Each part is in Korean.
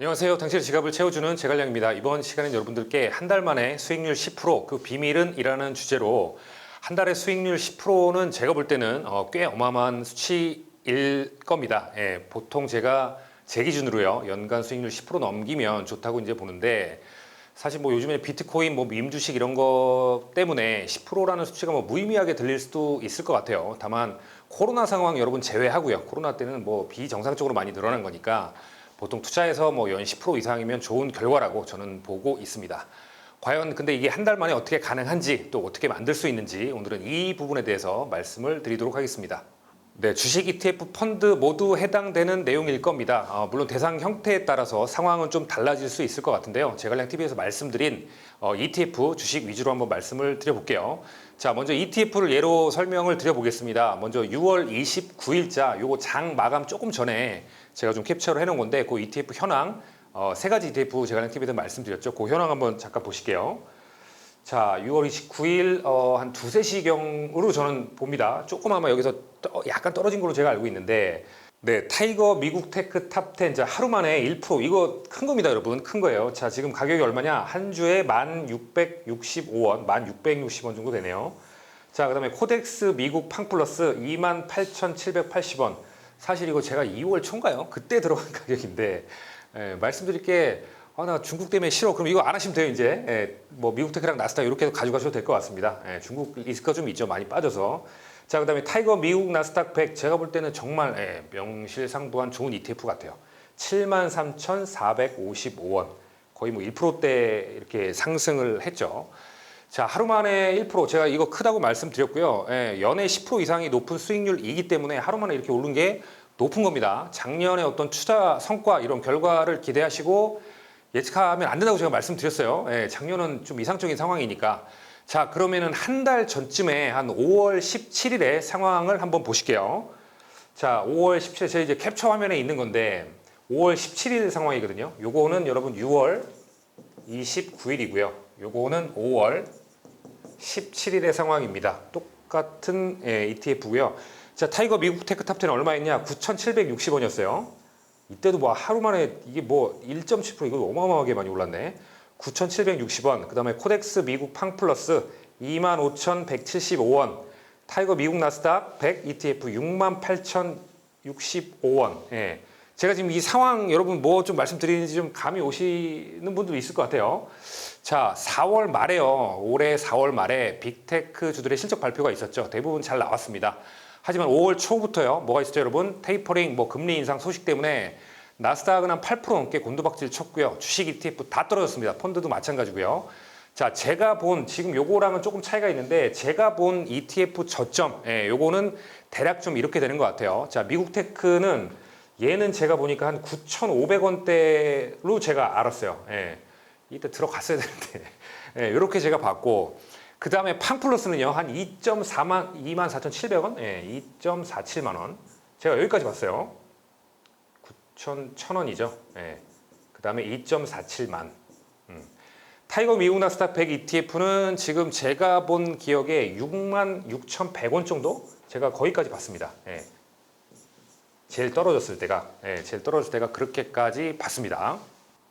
안녕하세요. 당신의 지갑을 채워주는 제갈량입니다. 이번 시간엔 여러분들께 한 달 만에 수익률 10%, 그 비밀은 이라는 주제로 한 달에 수익률 10%는 제가 볼 때는 꽤 어마어마한 수치일 겁니다. 예, 보통 제가 제 기준으로요, 연간 수익률 10% 넘기면 좋다고 이제 보는데, 사실 뭐 요즘에 비트코인, 뭐 밈주식 이런 거 때문에 10%라는 수치가 뭐 무의미하게 들릴 수도 있을 것 같아요. 다만 코로나 상황 여러분 제외하고요. 코로나 때는 뭐 비정상적으로 많이 늘어난 거니까 보통 투자해서 뭐 연 10% 이상이면 좋은 결과라고 저는 보고 있습니다. 과연 근데 이게 한 달 만에 어떻게 가능한지 또 어떻게 만들 수 있는지 오늘은 이 부분에 대해서 말씀을 드리도록 하겠습니다. 네, 주식 ETF 펀드 모두 해당되는 내용일 겁니다. 물론 대상 형태에 따라서 상황은 좀 달라질 수 있을 것 같은데요. 제갈량TV에서 말씀드린 ETF 주식 위주로 한번 말씀을 드려볼게요. 자, 먼저 ETF를 예로 설명을 드려보겠습니다. 먼저 6월 29일자 요거 장 마감 조금 전에 제가 좀 캡처를 해놓은 건데 그 ETF 현황 세 가지 ETF 제갈량TV에서 말씀드렸죠. 그 현황 한번 잠깐 보실게요. 자, 6월 29일 한 2, 3시경으로 저는 봅니다. 조금 아마 여기서 약간 떨어진 걸로 제가 알고 있는데, 네, 타이거 미국 테크 탑 10. 자, 하루 만에 1%. 이거 큰 겁니다, 여러분. 큰 거예요. 자, 지금 가격이 얼마냐? 한 주에 1,665원, 1,660원 정도 되네요. 자, 그 다음에 코덱스 미국 팡플러스 28,780원. 사실 이거 제가 2월 초인가요? 그때 들어간 가격인데, 말씀드릴 게 나 중국 때문에 싫어. 그럼 이거 안 하시면 돼요, 이제. 뭐 미국 테크랑 나스닥 이렇게 해서 가져가셔도 될 것 같습니다. 중국 리스크가 좀 있죠. 많이 빠져서. 자, 그 다음에 타이거 미국 나스닥 100. 제가 볼 때는 정말 명실상부한 좋은 ETF 같아요. 73,455원. 거의 뭐 1%대 이렇게 상승을 했죠. 자, 하루 만에 1%. 제가 이거 크다고 말씀드렸고요. 연에 10% 이상이 높은 수익률이기 때문에 하루 만에 이렇게 오른 게 높은 겁니다. 작년에 어떤 투자 성과 이런 결과를 기대하시고 예측하면 안 된다고 제가 말씀드렸어요. 작년은 좀 이상적인 상황이니까. 자, 그러면은 한 달 전쯤에 한 5월 17일의 상황을 한번 보실게요. 자, 5월 17일 제가 이제 캡처 화면에 있는 건데 5월 17일 상황이거든요. 요거는 여러분 6월 29일이고요. 요거는 5월 17일의 상황입니다. 똑같은 ETF고요. 자, 타이거 미국 테크 탑10 얼마였냐? 9,760원이었어요. 이때도 뭐 하루 만에 이게 뭐 1.7% 이거 어마어마하게 많이 올랐네. 9,760원. 그 다음에 코덱스 미국 팡플러스 25,175원. 타이거 미국 나스닥 100 ETF 68,065원. 예. 제가 지금 이 상황 여러분 뭐 좀 말씀드리는지 좀 감이 오시는 분들도 있을 것 같아요. 자, 4월 말에요. 올해 4월 말에 빅테크 주들의 실적 발표가 있었죠. 대부분 잘 나왔습니다. 하지만 5월 초부터요. 뭐가 있었죠, 여러분? 테이퍼링, 뭐 금리 인상 소식 때문에 나스닥은 한 8% 넘게 곤두박질 쳤고요. 주식 ETF 다 떨어졌습니다. 펀드도 마찬가지고요. 자, 제가 본 지금 요거랑은 조금 차이가 있는데 제가 본 ETF 저점, 요거는 대략 좀 이렇게 되는 것 같아요. 자, 미국 테크는 얘는 제가 보니까 한 9,500원대로 제가 알았어요. 이때 들어갔어야 되는데. 이렇게 제가 봤고. 그 다음에 팡플러스는요, 한 24,700원? 2.47만원. 제가 여기까지 봤어요. 9,100원이죠. 그 다음에 2.47만. 타이거 미국 나스닥 100 ETF는 지금 제가 본 기억에 66,100원 정도? 제가 거기까지 봤습니다. 제일 떨어졌을 때가 그렇게까지 봤습니다.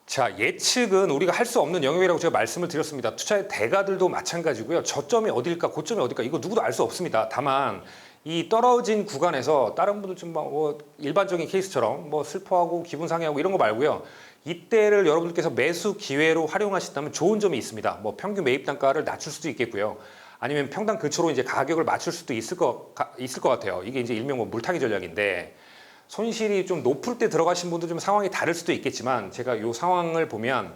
자, 예측은 우리가 할 수 없는 영역이라고 제가 말씀을 드렸습니다. 투자의 대가들도 마찬가지고요. 저점이 어딜까, 고점이 어딜까, 이거 누구도 알 수 없습니다. 다만 이 떨어진 구간에서 다른 분들 좀 뭐 일반적인 케이스처럼 뭐 슬퍼하고 기분 상해하고 이런 거 말고요. 이때를 여러분들께서 매수 기회로 활용하신다면 좋은 점이 있습니다. 뭐 평균 매입 단가를 낮출 수도 있겠고요. 아니면 평당 근처로 이제 가격을 맞출 수도 있을 것 같아요. 이게 이제 일명 뭐 물타기 전략인데. 손실이 좀 높을 때 들어가신 분도 좀 상황이 다를 수도 있겠지만 제가 이 상황을 보면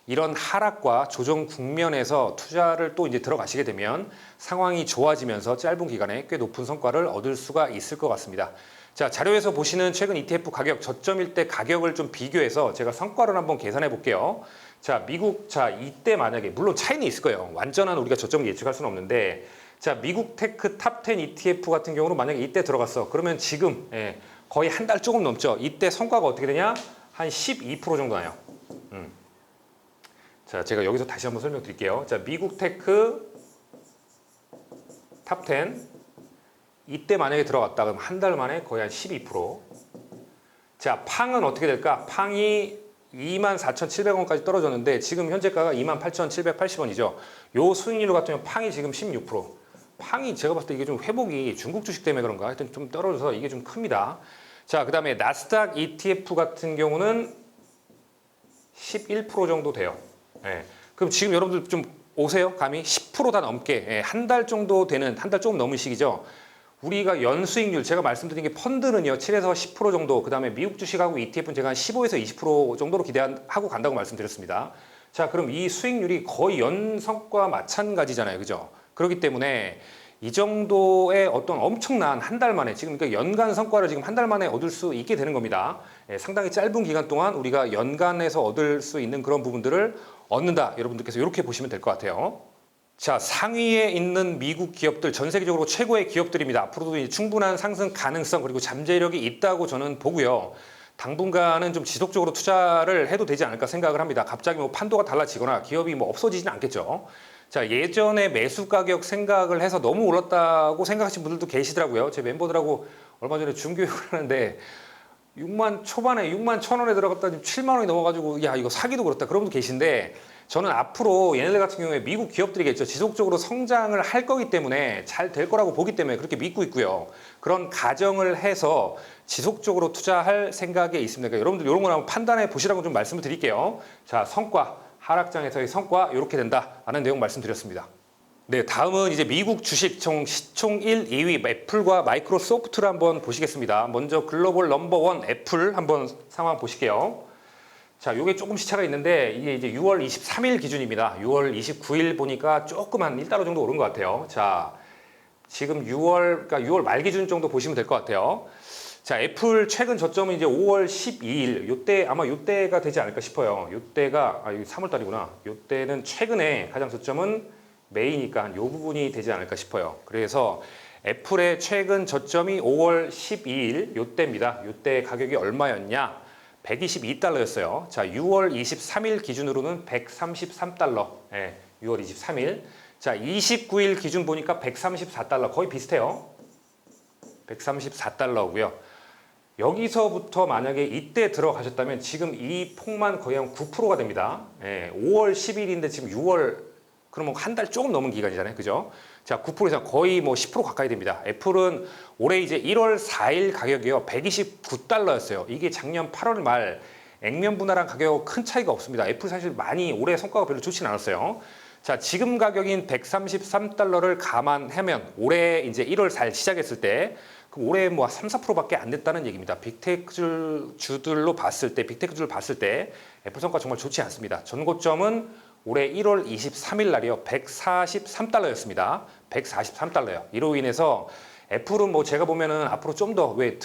이런 하락과 조정 국면에서 투자를 또 이제 들어가시게 되면 상황이 좋아지면서 짧은 기간에 꽤 높은 성과를 얻을 수가 있을 것 같습니다. 자, 자료에서 보시는 최근 ETF 가격 저점일 때 가격을 좀 비교해서 제가 성과를 한번 계산해 볼게요. 자, 미국, 자, 이때 만약에 물론 차이는 있을 거예요. 완전한 우리가 저점을 예측할 수는 없는데 자, 미국 테크 탑 10 ETF 같은 경우는 만약에 이때 들어갔어. 그러면 지금 거의 한 달 조금 넘죠. 이때 성과가 어떻게 되냐? 한 12% 정도 나요. 자, 제가 여기서 다시 한번 설명드릴게요. 자, 미국 테크 탑 10. 이때 만약에 들어갔다 그러면 한 달 만에 거의 한 12%. 자, 팡은 어떻게 될까? 팡이 24,700원까지 떨어졌는데 지금 현재가가 28,780원이죠. 요 수익률 같은 경우 팡이 지금 16%. 팡이 제가 봤을 때 이게 좀 회복이 중국 주식 때문에 그런가 하여튼 좀 떨어져서 이게 좀 큽니다. 자, 그다음에 나스닥 ETF 같은 경우는 11% 정도 돼요. 예. 그럼 지금 여러분들 좀 오세요? 감이 10% 다 넘게 예, 한 달 정도 되는 한 달 조금 넘은 시기죠. 우리가 연수익률 제가 말씀드린 게 펀드는요 7에서 10% 정도 그다음에 미국 주식하고 ETF는 제가 한 15에서 20% 정도로 기대하고 간다고 말씀드렸습니다. 자, 그럼 이 수익률이 거의 연성과 마찬가지잖아요, 그죠? 그렇기 때문에 이 정도의 어떤 엄청난 한 달 만에 지금 그러니까 연간 성과를 지금 한 달 만에 얻을 수 있게 되는 겁니다. 예, 상당히 짧은 기간 동안 우리가 연간에서 얻을 수 있는 그런 부분들을 얻는다. 여러분들께서 이렇게 보시면 될 것 같아요. 자, 상위에 있는 미국 기업들 전 세계적으로 최고의 기업들입니다. 앞으로도 충분한 상승 가능성 그리고 잠재력이 있다고 저는 보고요. 당분간은 좀 지속적으로 투자를 해도 되지 않을까 생각을 합니다. 갑자기 뭐 판도가 달라지거나 기업이 뭐 없어지지는 않겠죠. 자, 예전에 매수 가격 생각을 해서 너무 올랐다고 생각하시는 분들도 계시더라고요. 제 멤버들하고 얼마 전에 중교육을 하는데 6만 초반에 6만 1,000원에 들어갔다 7만 원이 넘어가지고 야 이거 사기도 그렇다 그런 분도 계신데 저는 앞으로 얘네들 같은 경우에 미국 기업들이겠죠. 지속적으로 성장을 할 거기 때문에 잘 될 거라고 보기 때문에 그렇게 믿고 있고요. 그런 가정을 해서 지속적으로 투자할 생각에 있습니다. 그러니까 여러분들 이런 거 한번 판단해 보시라고 좀 말씀을 드릴게요. 자, 성과 하락장에서의 성과 이렇게 된다라는 내용 말씀드렸습니다. 네, 다음은 이제 미국 주식 시총 1, 2위 애플과 마이크로소프트를 한번 보시겠습니다. 먼저 글로벌 넘버원 애플 한번 상황 보실게요. 자, 요게 조금 시차가 있는데 이게 이제 6월 23일 기준입니다. 6월 29일 보니까 조금 한 1달러 정도 오른 것 같아요. 자, 지금 6월 말 기준 정도 보시면 될 것 같아요. 자, 애플 최근 저점은 이제 5월 12일 요때 아마 요때가 되지 않을까 싶어요. 요때가 이게 3월 달이구나. 요때는 최근에 가장 저점은 매이니까 요 부분이 되지 않을까 싶어요. 그래서 애플의 최근 저점이 5월 12일 요때입니다. 요때 가격이 얼마였냐? 122달러였어요. 자, 6월 23일 기준으로는 133달러. 예, 6월 23일. 자, 29일 기준 보니까 134달러. 거의 비슷해요. 134달러고요. 여기서부터 만약에 이때 들어가셨다면 지금 이 폭만 거의 한 9%가 됩니다. 예, 5월 10일인데 지금 6월 그러면 한 달 조금 넘은 기간이잖아요. 그죠? 자, 9% 이상 거의 뭐 10% 가까이 됩니다. 애플은 올해 이제 1월 4일 가격이요. 129달러였어요. 이게 작년 8월 말 액면 분할한 가격 큰 차이가 없습니다. 애플 사실 많이 올해 성과가 별로 좋지는 않았어요. 자, 지금 가격인 133달러를 감안하면 올해 이제 1월 4일 시작했을 때 그럼 올해 뭐 3, 4%밖에 안 됐다는 얘기입니다. 빅테크주들로 봤을 때, 빅테크주를 봤을 때 애플 성과 정말 좋지 않습니다. 전고점은 올해 1월 23일 날이요. 143달러였습니다. 143달러요. 이로 인해서 애플은 뭐 제가 보면은 앞으로 좀 더 왜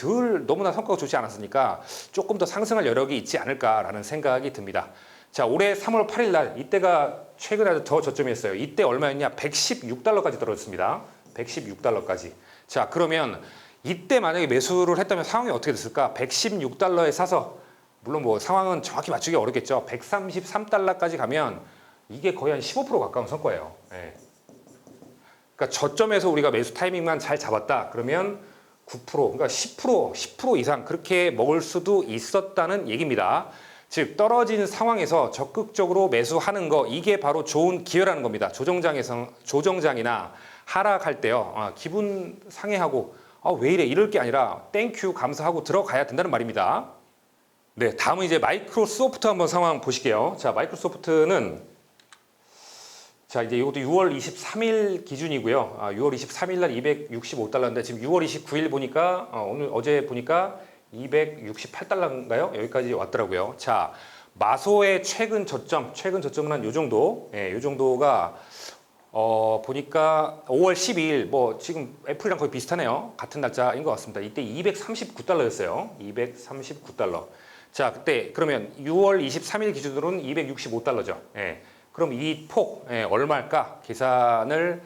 너무나 성과가 좋지 않았으니까 조금 더 상승할 여력이 있지 않을까라는 생각이 듭니다. 자, 올해 3월 8일 날 이때가 최근에 더 저점이었어요. 이때 얼마였냐? 116달러까지 떨어졌습니다. 116달러까지. 자, 그러면 이때 만약에 매수를 했다면 상황이 어떻게 됐을까? 116달러에 사서 물론 뭐 상황은 정확히 맞추기 어렵겠죠. 133달러까지 가면 이게 거의 한 15% 가까운 성과예요. 예. 그러니까 저점에서 우리가 매수 타이밍만 잘 잡았다. 그러면 9%, 그러니까 10% 이상 그렇게 먹을 수도 있었다는 얘기입니다. 즉 떨어진 상황에서 적극적으로 매수하는 거 이게 바로 좋은 기회라는 겁니다. 조정장이나 하락할 때요. 기분 상해하고 왜 이래 이럴 게 아니라 땡큐 감사하고 들어가야 된다는 말입니다. 네, 다음은 이제 마이크로소프트 한번 상황 보실게요. 자, 마이크로소프트는 자, 이제 이것도 6월 23일 기준이고요. 6월 23일 날 265달러인데 지금 6월 29일 보니까 어제 보니까 268달러인가요? 여기까지 왔더라고요. 자, 마소의 최근 저점은 한 요 정도. 예, 요 정도가 보니까 5월 12일 뭐 지금 애플이랑 거의 비슷하네요. 같은 날짜인 것 같습니다. 이때 239달러였어요. 239달러. 자, 그때 그러면 6월 23일 기준으로는 265달러죠. 예. 그럼 이 폭 얼마일까 계산을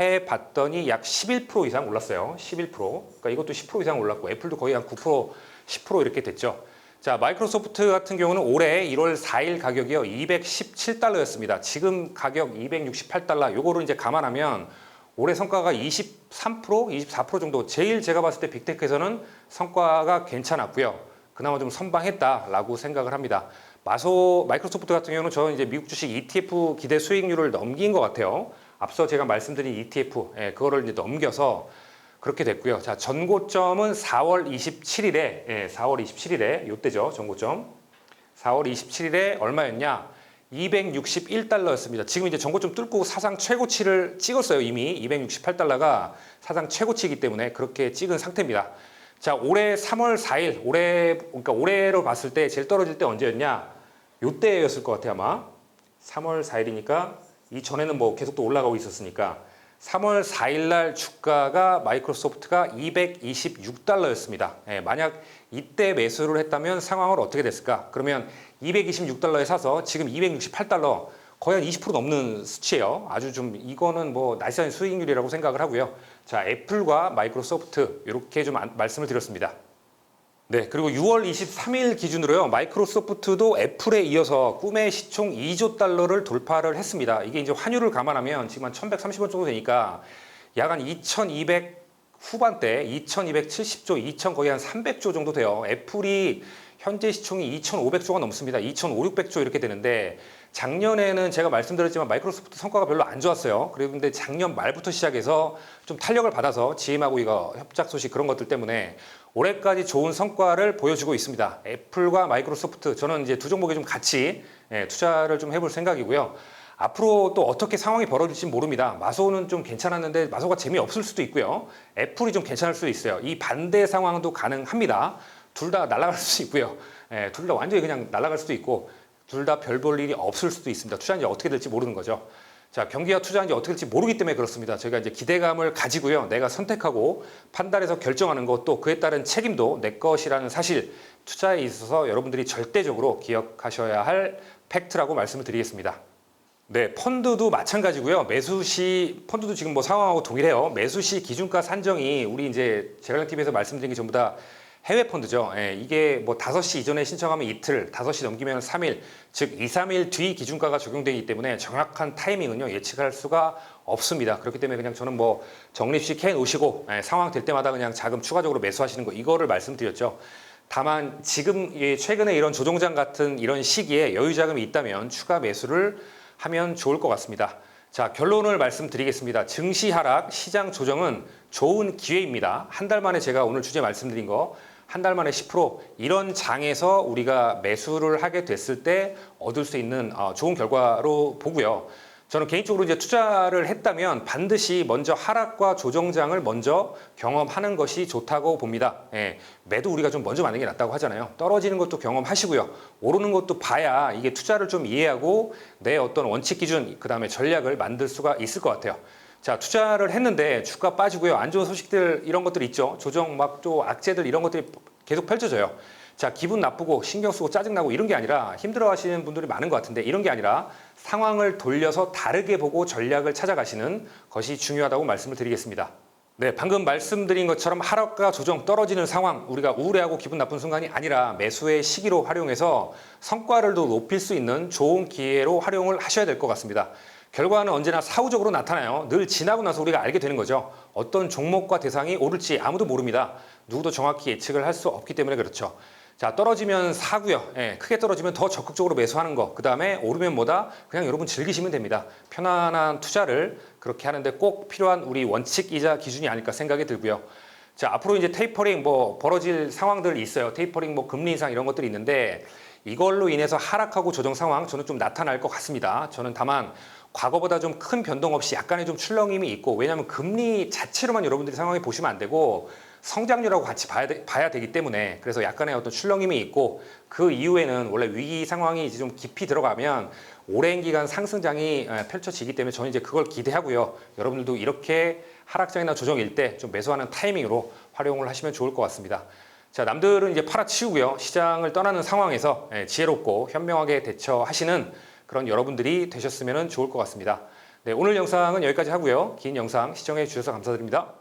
해봤더니 약 11% 이상 올랐어요. 11%. 그러니까 이것도 10% 이상 올랐고 애플도 거의 한 9%, 10% 이렇게 됐죠. 자, 마이크로소프트 같은 경우는 올해 1월 4일 가격이요. 217달러였습니다. 지금 가격 268달러. 요거를 이제 감안하면 올해 성과가 23%, 24% 정도. 제일 제가 봤을 때 빅테크에서는 성과가 괜찮았고요. 그나마 좀 선방했다라고 생각을 합니다. 마이크로소프트 같은 경우는 저는 이제 미국 주식 ETF 기대 수익률을 넘긴 것 같아요. 앞서 제가 말씀드린 ETF, 그거를 이제 넘겨서 그렇게 됐고요. 자, 전고점은 4월 27일에, 4월 27일에, 요때죠, 전고점. 4월 27일에 얼마였냐? 261달러였습니다. 지금 이제 전고점 뚫고 사상 최고치를 찍었어요. 이미 268달러가 사상 최고치이기 때문에 그렇게 찍은 상태입니다. 자, 올해 3월 4일, 그러니까 올해로 봤을 때 제일 떨어질 때 언제였냐? 요때였을 것 같아요, 아마. 3월 4일이니까 이전에는 뭐 계속 또 올라가고 있었으니까 3월 4일 날 주가가 마이크로소프트가 226달러였습니다. 만약 이때 매수를 했다면 상황은 어떻게 됐을까? 그러면 226달러에 사서 지금 268달러 거의 한 20% 넘는 수치예요. 아주 좀 이거는 뭐 나이스한 수익률이라고 생각을 하고요. 자, 애플과 마이크로소프트 이렇게 좀 말씀을 드렸습니다. 네, 그리고 6월 23일 기준으로요, 마이크로소프트도 애플에 이어서 꿈의 시총 2조 달러를 돌파를 했습니다. 이게 이제 환율을 감안하면 지금 한 1130원 정도 되니까 약 한 2200 후반대, 2270조, 2000 거의 한 300조 정도 돼요. 애플이 현재 시총이 2500조가 넘습니다. 2500, 600조 이렇게 되는데 작년에는 제가 말씀드렸지만 마이크로소프트 성과가 별로 안 좋았어요. 그런데 작년 말부터 시작해서 좀 탄력을 받아서 GM하고 이거 협작 소식 그런 것들 때문에 올해까지 좋은 성과를 보여주고 있습니다. 애플과 마이크로소프트 저는 이제 두 종목에 좀 같이 투자를 좀 해볼 생각이고요. 앞으로 또 어떻게 상황이 벌어질지 모릅니다. 마소는 좀 괜찮았는데 마소가 재미없을 수도 있고요. 애플이 좀 괜찮을 수도 있어요. 이 반대 상황도 가능합니다. 둘 다 날아갈 수 있고요. 둘 다 완전히 그냥 날아갈 수도 있고 둘 다 별 볼 일이 없을 수도 있습니다. 투자인지 어떻게 될지 모르는 거죠. 자, 경기와 투자인지 어떻게 될지 모르기 때문에 그렇습니다. 저희가 이제 기대감을 가지고요. 내가 선택하고 판단해서 결정하는 것도 그에 따른 책임도 내 것이라는 사실 투자에 있어서 여러분들이 절대적으로 기억하셔야 할 팩트라고 말씀을 드리겠습니다. 네, 펀드도 마찬가지고요. 펀드도 지금 뭐 상황하고 동일해요. 매수 시 기준가 산정이 우리 이제 제갈량TV에서 말씀드린 게 전부 다 해외 펀드죠. 이게 뭐 5시 이전에 신청하면 이틀, 5시 넘기면 3일, 즉 2, 3일 뒤 기준가가 적용되기 때문에 정확한 타이밍은요, 예측할 수가 없습니다. 그렇기 때문에 그냥 저는 뭐 적립식 해 놓으시고 상황 될 때마다 그냥 자금 추가적으로 매수하시는 거 이거를 말씀드렸죠. 다만 지금 최근에 이런 조정장 같은 이런 시기에 여유 자금이 있다면 추가 매수를 하면 좋을 것 같습니다. 자, 결론을 말씀드리겠습니다. 증시 하락, 시장 조정은 좋은 기회입니다. 한 달 만에 제가 오늘 주제 말씀드린 거 한 달 만에 10% 이런 장에서 우리가 매수를 하게 됐을 때 얻을 수 있는 좋은 결과로 보고요. 저는 개인적으로 이제 투자를 했다면 반드시 먼저 하락과 조정장을 먼저 경험하는 것이 좋다고 봅니다. 매도 우리가 좀 먼저 만드는 게 낫다고 하잖아요. 떨어지는 것도 경험하시고요. 오르는 것도 봐야 이게 투자를 좀 이해하고 내 어떤 원칙 기준, 그 다음에 전략을 만들 수가 있을 것 같아요. 자, 투자를 했는데 주가 빠지고요. 안 좋은 소식들 이런 것들 있죠. 조정 막 또 악재들 이런 것들이 계속 펼쳐져요. 자, 기분 나쁘고 신경 쓰고 짜증나고 이런 게 아니라 힘들어 하시는 분들이 많은 것 같은데 이런 게 아니라 상황을 돌려서 다르게 보고 전략을 찾아가시는 것이 중요하다고 말씀을 드리겠습니다. 네, 방금 말씀드린 것처럼 하락과 조정 떨어지는 상황 우리가 우울해하고 기분 나쁜 순간이 아니라 매수의 시기로 활용해서 성과를 더 높일 수 있는 좋은 기회로 활용을 하셔야 될 것 같습니다. 결과는 언제나 사후적으로 나타나요. 늘 지나고 나서 우리가 알게 되는 거죠. 어떤 종목과 대상이 오를지 아무도 모릅니다. 누구도 정확히 예측을 할 수 없기 때문에 그렇죠. 자, 떨어지면 사고요. 크게 떨어지면 더 적극적으로 매수하는 거. 그 다음에 오르면 뭐다? 그냥 여러분 즐기시면 됩니다. 편안한 투자를 그렇게 하는데 꼭 필요한 우리 원칙이자 기준이 아닐까 생각이 들고요. 자, 앞으로 이제 테이퍼링 뭐 벌어질 상황들이 있어요. 테이퍼링 뭐 금리 인상 이런 것들이 있는데 이걸로 인해서 하락하고 조정 상황 저는 좀 나타날 것 같습니다. 저는 다만 과거보다 좀 큰 변동 없이 약간의 좀 출렁임이 있고 왜냐하면 금리 자체로만 여러분들이 상황을 보시면 안 되고 성장률하고 같이 봐야 되기 때문에 그래서 약간의 어떤 출렁임이 있고 그 이후에는 원래 위기 상황이 이제 좀 깊이 들어가면 오랜 기간 상승장이 펼쳐지기 때문에 저는 이제 그걸 기대하고요. 여러분들도 이렇게 하락장이나 조정일 때 좀 매수하는 타이밍으로 활용을 하시면 좋을 것 같습니다. 자, 남들은 이제 팔아치우고요. 시장을 떠나는 상황에서 지혜롭고 현명하게 대처하시는 그런 여러분들이 되셨으면 좋을 것 같습니다. 네, 오늘 영상은 여기까지 하고요. 긴 영상 시청해 주셔서 감사드립니다.